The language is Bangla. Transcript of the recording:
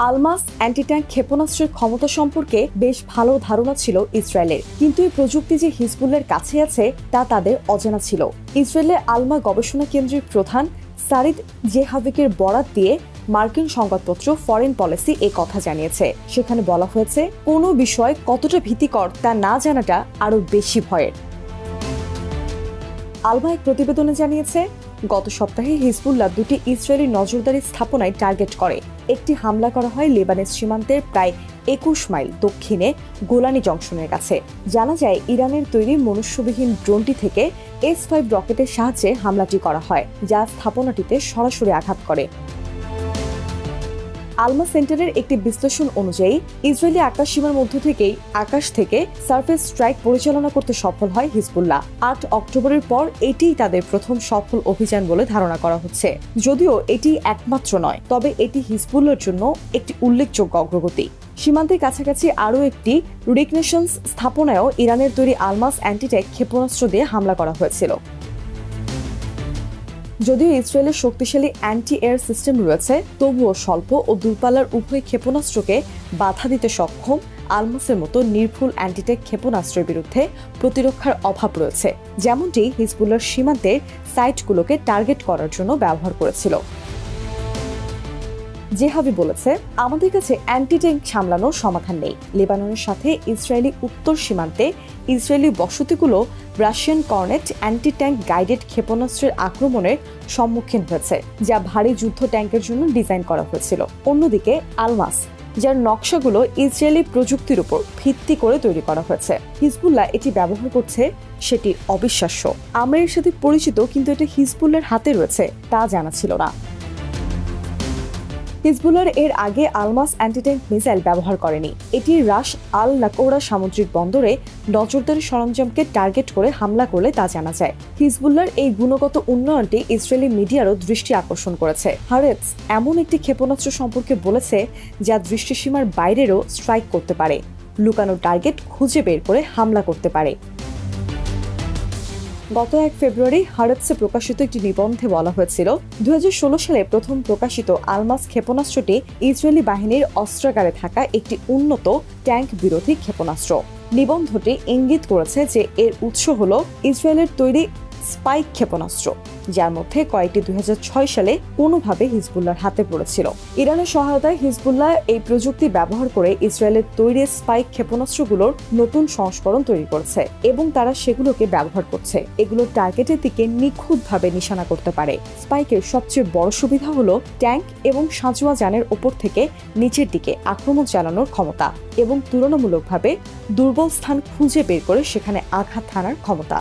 আলমাস অ্যান্টি ট্যাঙ্ক ক্ষেপণাস্ত্রের ক্ষমতা সম্পর্কে বেশ ভালো ধারণা ছিল ইসরায়েলের, কিন্তু এই প্রযুক্তি যে হিজবুল্লাহর কাছে আছে তা তাদের অজানা ছিল। ইসরায়েলের আলমা গবেষণা কেন্দ্রের প্রধান সারিদ জেহাভিকের বরাত দিয়ে মার্কিন সংবাদপত্র ফরেন পলিসি এই কথা জানিয়েছে। সেখানে বলা হয়েছে, কোনো বিষয় কতটা ভীতিকর তা না জানাটা আরও বেশি ভয়ের। আলমা এক প্রতিবেদনে জানিয়েছে, গত সপ্তাহে হিজবুল্লাহ দুটি ইসরায়েলি নজরদারি স্থাপনায় টার্গেট করে। একটি হামলা করা হয় লেবানন সীমান্তের প্রায় ২১ মাইল দক্ষিণে গোলানি জংশনের কাছে। জানা যায়, ইরানের তৈরি মনুষ্যবিহীন ড্রোনটি থেকে S-5 রকেটের সাহায্যে হামলাটি করা হয়, যা স্থাপনাটিতে সরাসরি আঘাত করে। আলমা সেন্টারের একটি বিশ্লেষণ অনুযায়ী ইসরায়েলি আকাশ সীমার মধ্য থেকেই আকাশ থেকে সার্ফেস স্ট্রাইক পরিচালনা করতে সফল হয় হিজবুল্লাহ। ৮ অক্টোবরের পর এটিই তাদের প্রথম সফল অভিযান বলে ধারণা করা হচ্ছে। যদিও এটি একমাত্র নয়, তবে এটি হিজবুল্লাহর জন্য একটি উল্লেখযোগ্য অগ্রগতি। সীমান্তের কাছাকাছি আরও একটি রিকনেশনস স্থাপনায়ও ইরানের তৈরি আলমাস অ্যান্টি-ট্যাঙ্ক ক্ষেপণাস্ত্র দিয়ে হামলা করা হয়েছিল। যদিও ইসরায়েলের শক্তিশালী অ্যান্টি এয়ার সিস্টেম রয়েছে, তবুও স্বল্প ও দূরপাল্লার উভয় ক্ষেপণাস্ত্রকে বাধা দিতে সক্ষম আলমাসের মতো নির্ভুল অ্যান্টি-ট্যাঙ্ক ক্ষেপণাস্ত্রের বিরুদ্ধে প্রতিরক্ষার অভাব রয়েছে, যেমনটি হিজবুল্লাহর সীমান্তের সাইটগুলোকে টার্গেট করার জন্য ব্যবহার করেছিল। জেহাভি বলেছে, আমাদের কাছে অ্যান্টি ট্যাঙ্ক সামলানোর সমাধান নেই। লেবাননের সাথে ইসরায়েলি উত্তর সীমান্তে ইসরায়েলি বসতিগুলো Russian Kornet anti tank guided ক্ষেপণাস্ত্রের আক্রমণের সম্মুখীন হয়েছে, যা ভারী যুদ্ধ ট্যাঙ্কের জন্য ডিজাইন করা হয়েছিল। অন্যদিকে আলমাস, যার নকশাগুলো ইসরায়েলি প্রযুক্তির উপর ভিত্তি করে তৈরি করা হয়েছে, হিজবুল্লাহ এটি ব্যবহার করছে, সেটি অবিশ্বাস্য। আমরা এর সাথে পরিচিত, কিন্তু এটা হিজবুল্লাহর হাতে রয়েছে তা জানা ছিল না। হিজবুল্লাহর এর আগে আলমাস অ্যান্টি-ট্যাঙ্ক মিসাইল ব্যবহার করেনি। এটি রাস আল নাকৌরা সামুদ্রিক বন্দরে নজরদারি সরঞ্জামকে টার্গেট করে হামলা করলে তা জানা যায়। হিজবুল্লাহর এই গুণগত উন্নয়নটি ইসরায়েলি মিডিয়ারও দৃষ্টি আকর্ষণ করেছে। হারেটস এমন একটি ক্ষেপণাস্ত্র সম্পর্কে বলেছে, যা দৃষ্টিসীমার বাইরেরও স্ট্রাইক করতে পারে, লুকানো টার্গেট খুঁজে বের করে হামলা করতে পারে। গত ১ ফেব্রুয়ারি হারেটসে প্রকাশিত একটি নিবন্ধে বলা হয়েছিল, ২০১৬ সালে প্রথম প্রকাশিত আলমাস ক্ষেপণাস্ত্রটি ইসরায়েলি বাহিনীর অস্ত্রাগারে থাকা একটি উন্নত ট্যাঙ্ক বিরোধী ক্ষেপণাস্ত্র। নিবন্ধটি ইঙ্গিত করেছে যে এর উৎস হল ইসরায়েলের তৈরি স্পাইক ক্ষেপণাস্ত্র, যার মধ্যে কয়েকটি ২০০৬ সালে কোনোভাবে হিজবুল্লাহর হাতে পড়েছিল। ইরানের সহায়তায় হিজবুল্লাহ এই প্রযুক্তি ব্যবহার করে ইসরায়েলের তৈরি স্পাইক ক্ষেপণাস্ত্রগুলোর নতুন সংস্করণ তৈরি করছে এবং তারা সেগুলোকে ব্যবহার করছে। এগুলো টার্গেটের দিকে নিখুঁতভাবে নিশানা করতে পারে। স্পাইকের সবচেয়ে বড় সুবিধা হলো ট্যাঙ্ক এবং সাঁজোয়া যানের ওপর থেকে নিচের দিকে আক্রমণ চালানোর ক্ষমতা এবং তুলনামূলকভাবে দুর্বল স্থান খুঁজে বের করে সেখানে আঘাত হানার ক্ষমতা।